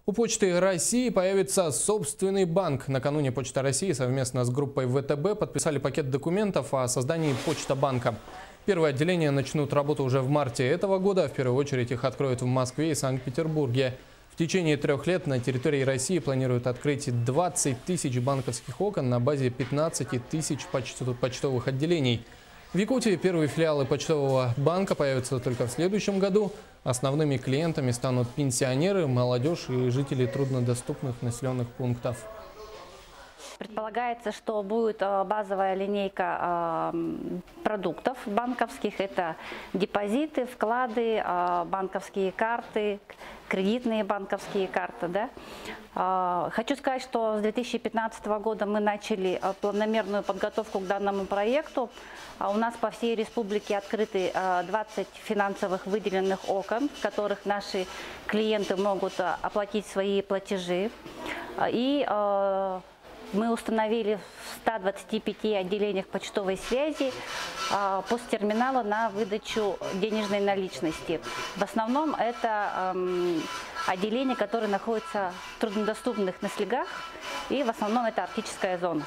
У Почты России появится собственный банк. Накануне Почта России совместно с группой ВТБ подписали пакет документов о создании Почта-банка. Первые отделения начнут работу уже в марте этого года. В первую очередь их откроют в Москве и Санкт-Петербурге. В течение 3 лет на территории России планируют открыть 20 тысяч банковских окон на базе 15 тысяч почтовых отделений. В Якутии первые филиалы почтового банка появятся только в следующем году. Основными клиентами станут пенсионеры, молодежь и жители труднодоступных населенных пунктов. Предполагается, что будет базовая линейка продуктов банковских. Это депозиты, вклады, банковские карты, кредитные банковские карты. Да? Хочу сказать, что с 2015 года мы начали планомерную подготовку к данному проекту. У нас по всей республике открыты 20 финансовых выделенных окон, в которых наши клиенты могут оплатить свои платежи. И мы установили в 125 отделениях почтовой связи посттерминалы на выдачу денежной наличности. В основном это отделения, которые находятся в труднодоступных населениях, и в основном это арктическая зона.